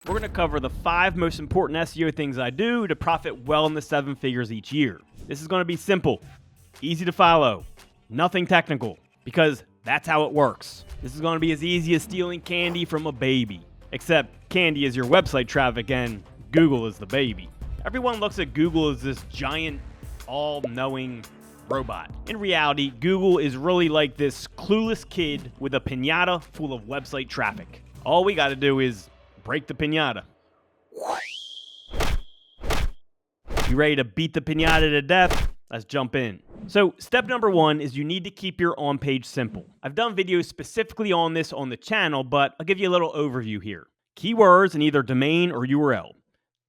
We're going to cover the 5 most important SEO things I do to profit well in the 7 figures each year. This is going to be simple, easy to follow, nothing technical, because that's how it works. This is going to be as easy as stealing candy from a baby, except candy is your website traffic and Google is the baby. Everyone looks at Google as this giant, all-knowing robot. In reality, Google is really like this clueless kid with a piñata full of website traffic. All we got to do is break the piñata. You ready to beat the piñata to death? Let's jump in. So step number 1 is you need to keep your on-page simple. I've done videos specifically on this on the channel, but I'll give you a little overview here. Keywords in either domain or URL.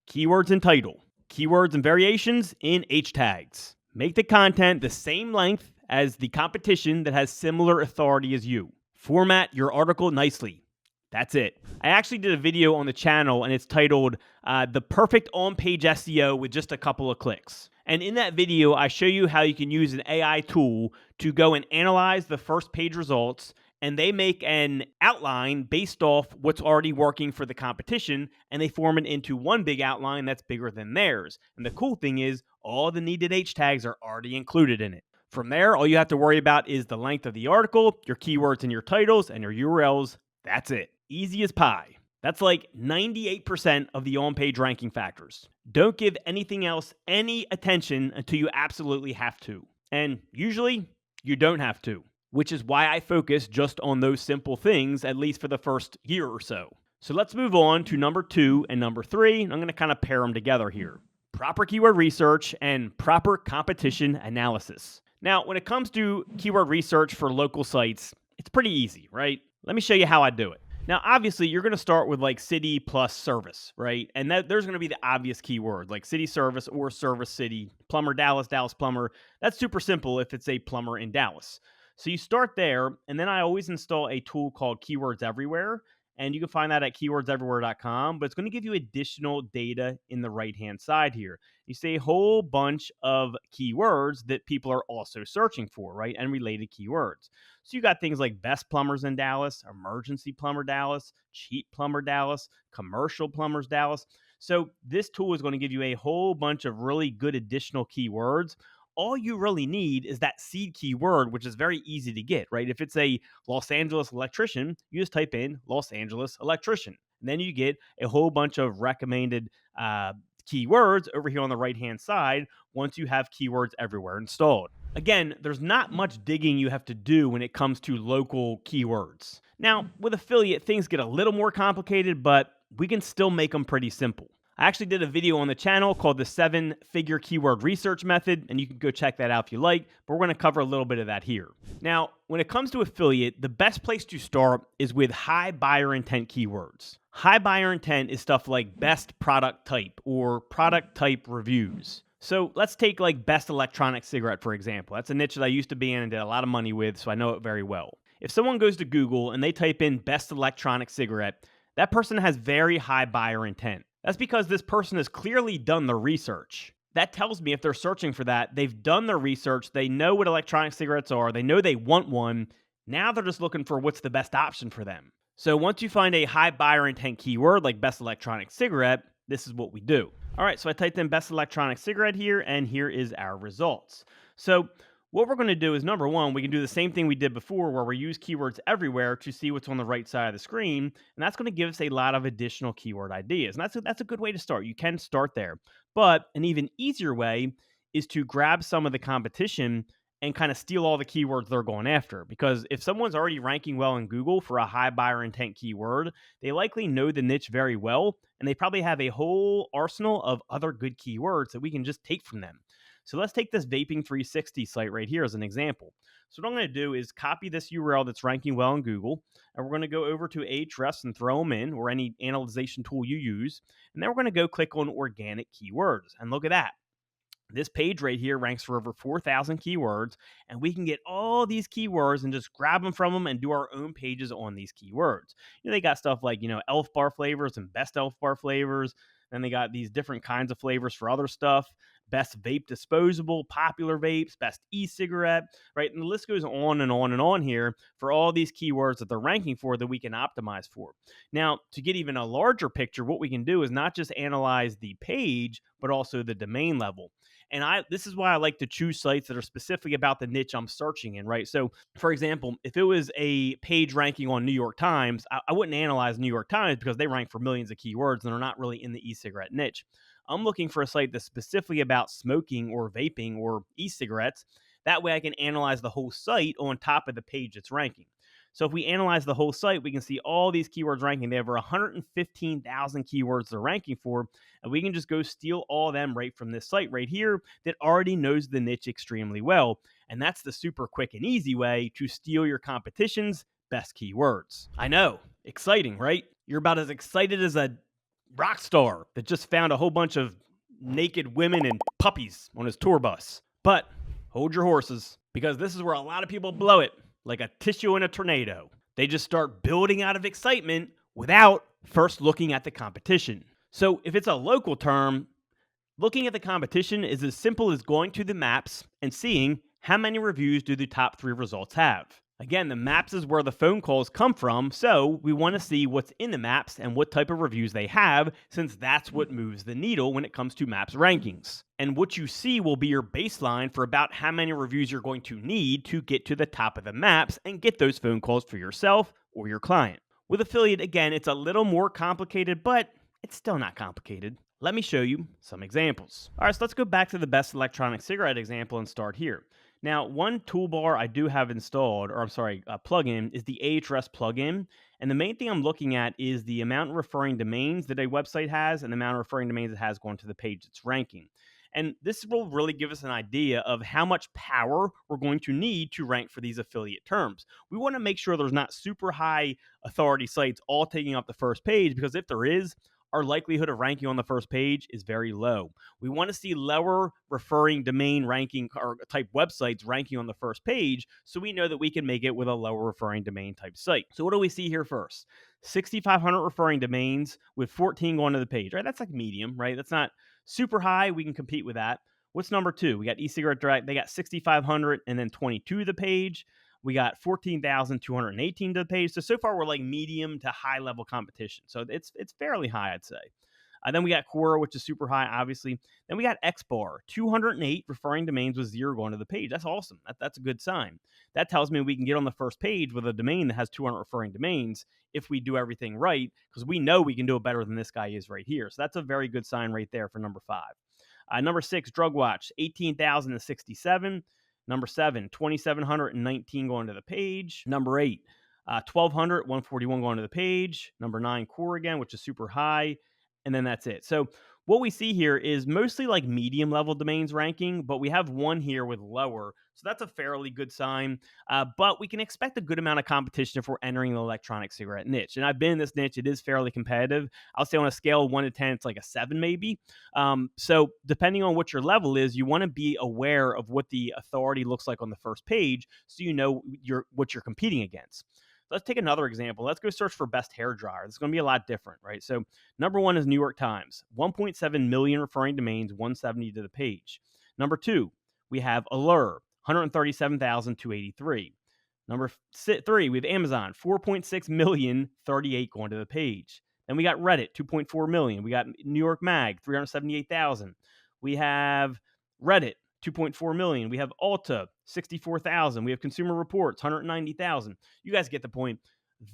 Keywords in title. Keywords and variations in H tags. Make the content the same length as the competition that has similar authority as you. Format your article nicely. That's it. I actually did a video on the channel and it's titled The Perfect On-Page SEO with Just a Couple of Clicks. And in that video, I show you how you can use an AI tool to go and analyze the first page results, and they make an outline based off what's already working for the competition, and they form it into one big outline that's bigger than theirs. And the cool thing is, all the needed H tags are already included in it. From there, all you have to worry about is the length of the article, your keywords and your titles, and your URLs. That's it. Easy as pie. That's like 98% of the on-page ranking factors. Don't give anything else any attention until you absolutely have to. And usually, you don't have to, which is why I focus just on those simple things, at least for the first year or so. So let's move on to number 2 and number 3. I'm going to kind of pair them together here. Proper keyword research and proper competition analysis. Now, when it comes to keyword research for local sites, it's pretty easy, right? Let me show you how I do it. Now, obviously, you're going to start with like city plus service, right? And there's going to be the obvious keyword, like city service or service city, plumber Dallas, Dallas plumber. That's super simple if it's a plumber in Dallas. So you start there, and then I always install a tool called Keywords Everywhere, and you can find that at keywordseverywhere.com, but it's going to give you additional data in the right-hand side here. You see a whole bunch of keywords that people are also searching for, right, and related keywords. So you got things like best plumbers in Dallas, emergency plumber Dallas, cheap plumber Dallas, commercial plumbers Dallas. So this tool is going to give you a whole bunch of really good additional keywords. All you really need is that seed keyword, which is very easy to get, right? If it's a Los Angeles electrician, you just type in Los Angeles electrician. And then you get a whole bunch of recommended keywords over here on the right-hand side once you have Keywords Everywhere installed. Again, there's not much digging you have to do when it comes to local keywords. Now, with affiliate, things get a little more complicated, but we can still make them pretty simple. I actually did a video on the channel called the 7-Figure Keyword Research Method, and you can go check that out if you like, but we're going to cover a little bit of that here. Now, when it comes to affiliate, the best place to start is with high buyer intent keywords. High buyer intent is stuff like best product type or product type reviews. So let's take like best electronic cigarette, for example. That's a niche that I used to be in and did a lot of money with, so I know it very well. If someone goes to Google and they type in best electronic cigarette, that person has very high buyer intent. That's because this person has clearly done the research. That tells me if they're searching for that, they've done their research, they know what electronic cigarettes are, they know they want one. Now they're just looking for what's the best option for them. So once you find a high buyer intent keyword like best electronic cigarette, this is what we do. All right, so I typed in best electronic cigarette here, and here is our results. So what we're going to do is, number 1, we can do the same thing we did before where we use keywords everywhere to see what's on the right side of the screen, and that's going to give us a lot of additional keyword ideas. And that's a good way to start. You can start there. But an even easier way is to grab some of the competition and kind of steal all the keywords they're going after. Because if someone's already ranking well in Google for a high buyer intent keyword, they likely know the niche very well, and they probably have a whole arsenal of other good keywords that we can just take from them. So let's take this Vaping 360 site right here as an example. So what I'm going to do is copy this URL that's ranking well in Google, and we're going to go over to Ahrefs and throw them in, or any analyzation tool you use, and then we're going to go click on organic keywords. And look at that. This page right here ranks for over 4,000 keywords, and we can get all these keywords and just grab them from them and do our own pages on these keywords. They got stuff like, Elf bar flavors and best Elf bar flavors. Then they got these different kinds of flavors for other stuff. best vape disposable, popular vapes, best e-cigarette, right? And the list goes on and on and on here for all these keywords that they're ranking for that we can optimize for. Now, to get even a larger picture, what we can do is not just analyze the page, but also the domain level. And this is why I like to choose sites that are specifically about the niche I'm searching in, right? So, for example, if it was a page ranking on New York Times, I wouldn't analyze New York Times because they rank for millions of keywords and they're not really in the e-cigarette niche. I'm looking for a site that's specifically about smoking or vaping or e-cigarettes. That way I can analyze the whole site on top of the page it's ranking. So if we analyze the whole site, we can see all these keywords ranking. They have over 115,000 keywords they're ranking for, and we can just go steal all of them right from this site right here that already knows the niche extremely well. And that's the super quick and easy way to steal your competition's best keywords. I know, exciting, right? You're about as excited as a rock star that just found a whole bunch of naked women and puppies on his tour bus. But hold your horses, because this is where a lot of people blow it like a tissue in a tornado. They just start building out of excitement without first looking at the competition. So if it's a local term, looking at the competition is as simple as going to the maps and seeing how many reviews do the top 3 results have. Again, the maps is where the phone calls come from, so we want to see what's in the maps and what type of reviews they have, since that's what moves the needle when it comes to maps rankings. And what you see will be your baseline for about how many reviews you're going to need to get to the top of the maps and get those phone calls for yourself or your client. With affiliate, again, it's a little more complicated, but it's still not complicated. Let me show you some examples. All right, so let's go back to the best electronic cigarette example and start here. Now, one toolbar I do have installed, or I'm sorry, a plugin, is the Ahrefs plugin. And the main thing I'm looking at is the amount of referring domains that a website has and the amount of referring domains it has going to the page it's ranking. And this will really give us an idea of how much power we're going to need to rank for these affiliate terms. We want to make sure there's not super high authority sites all taking up the first page, because if there is, our likelihood of ranking on the first page is very low. We want to see lower referring domain ranking or type websites ranking on the first page, so we know that we can make it with a lower referring domain type site. So what do we see here first? 6,500 referring domains with 14 going to the page, right? That's like medium, right? That's not super high. We can compete with that. What's number 2? We got eCigarette Direct. They got 6,500 and then 22 to the page. We got 14,218 to the page. So far, we're like medium to high level competition. So it's fairly high, I'd say. Then we got Quora, which is super high, obviously. Then we got XBAR, 208 referring domains with 0 going to the page. That's awesome. That's a good sign. That tells me we can get on the first page with a domain that has 200 referring domains if we do everything right, because we know we can do it better than this guy is right here. So that's a very good sign right there for number 5. Number 6, DrugWatch, 18,067. Number 7, 2,719 going to the page. Number 8, 1,200, 141 going to the page. Number 9, Core again, which is super high. And then that's it. So what we see here is mostly like medium level domains ranking, but we have one here with lower. So that's a fairly good sign. But we can expect a good amount of competition if we're entering the electronic cigarette niche. And I've been in this niche. It is fairly competitive. I'll say on a scale of 1 to 10, it's like a 7 maybe. So depending on what your level is, you want to be aware of what the authority looks like on the first page so you know what you're competing against. Let's take another example. Let's go search for best hair dryer. It's going to be a lot different, right? So number 1 is New York Times, 1.7 million referring domains, 170 to the page. Number 2, we have Allure, 137,283. Number 3, we have Amazon, 4.6 million, 38 going to the page. Then we got Reddit, 2.4 million. We got New York Mag, 378,000. We have Reddit, 2.4 million. We have Ulta, 64,000. We have Consumer Reports, 190,000. You guys get the point.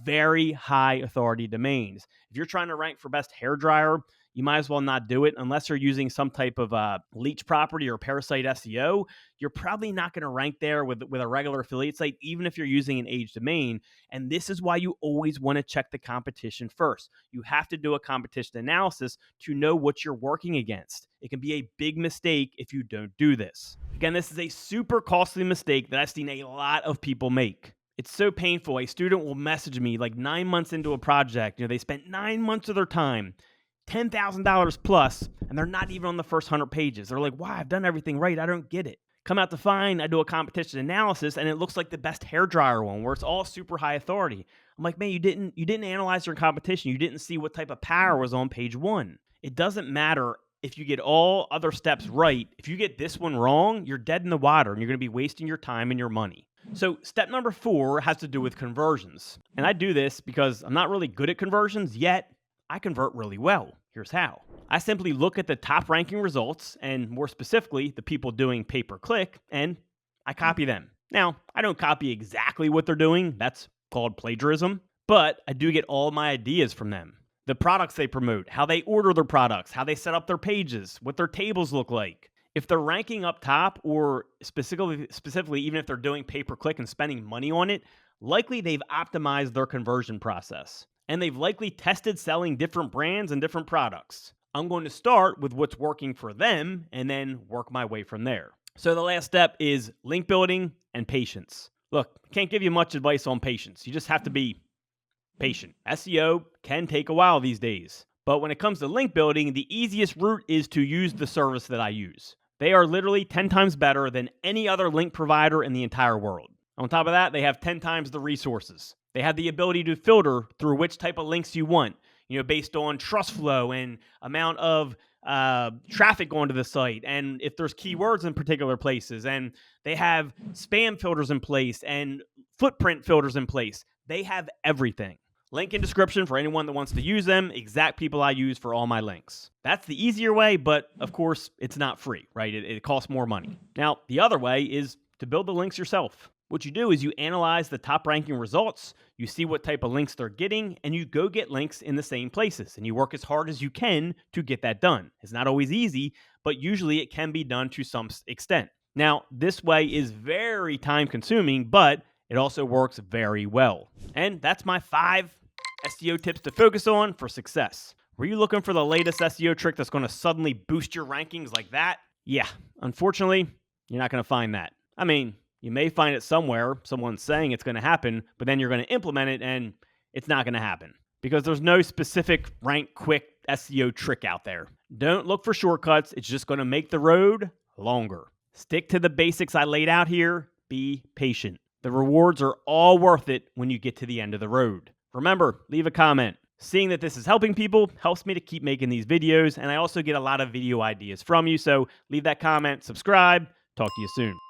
Very high authority domains. If you're trying to rank for best hair dryer, you might as well not do it unless you're using some type of leech property or parasite SEO. You're probably not going to rank there with a regular affiliate site, even if you're using an age domain. And this is why you always want to check the competition first. You have to do a competition analysis to know what you're working against. It can be a big mistake if you don't do this. Again, this is a super costly mistake that I've seen a lot of people make. It's so painful. A student will message me like 9 months into a project. They spent 9 months of their time, $10,000 plus, and they're not even on the first 100 pages. They're like, wow, I've done everything right. I don't get it. Come out to find, I do a competition analysis, and it looks like the best hairdryer one where it's all super high authority. I'm like, man, you didn't analyze your competition. You didn't see what type of power was on page 1. It doesn't matter if you get all other steps right, if you get this one wrong, you're dead in the water and you're going to be wasting your time and your money. So step number 4 has to do with conversions. And I do this because I'm not really good at conversions, yet I convert really well. Here's how. I simply look at the top ranking results, and more specifically, the people doing pay-per-click, and I copy them. Now, I don't copy exactly what they're doing. That's called plagiarism. But I do get all my ideas from them. The products they promote, how they order their products, how they set up their pages, what their tables look like. If they're ranking up top, or specifically even if they're doing pay-per-click and spending money on it, likely they've optimized their conversion process. And they've likely tested selling different brands and different products. I'm going to start with what's working for them and then work my way from there. So the last step is link building and patience. Look, I can't give you much advice on patience. You just have to be patient. SEO can take a while these days. But when it comes to link building, the easiest route is to use the service that I use. They are literally 10 times better than any other link provider in the entire world. On top of that, they have 10 times the resources. They have the ability to filter through which type of links you want, based on trust flow and amount of traffic going to the site, and if there's keywords in particular places. And they have spam filters in place and footprint filters in place. They have everything. Link in description for anyone that wants to use them. Exact people I use for all my links. That's the easier way, but of course, it's not free, right? It costs more money. Now, the other way is to build the links yourself. What you do is you analyze the top ranking results, you see what type of links they're getting, and you go get links in the same places, and you work as hard as you can to get that done. It's not always easy, but usually it can be done to some extent. Now, this way is very time consuming, but it also works very well. And that's my 5 SEO tips to focus on for success. Were you looking for the latest SEO trick that's going to suddenly boost your rankings like that? Yeah, unfortunately, you're not going to find that. I mean, you may find it somewhere, someone's saying it's going to happen, but then you're going to implement it and it's not going to happen because there's no specific rank quick SEO trick out there. Don't look for shortcuts. It's just going to make the road longer. Stick to the basics I laid out here. Be patient. The rewards are all worth it when you get to the end of the road. Remember, leave a comment. Seeing that this is helping people helps me to keep making these videos, and I also get a lot of video ideas from you, so leave that comment, subscribe. Talk to you soon.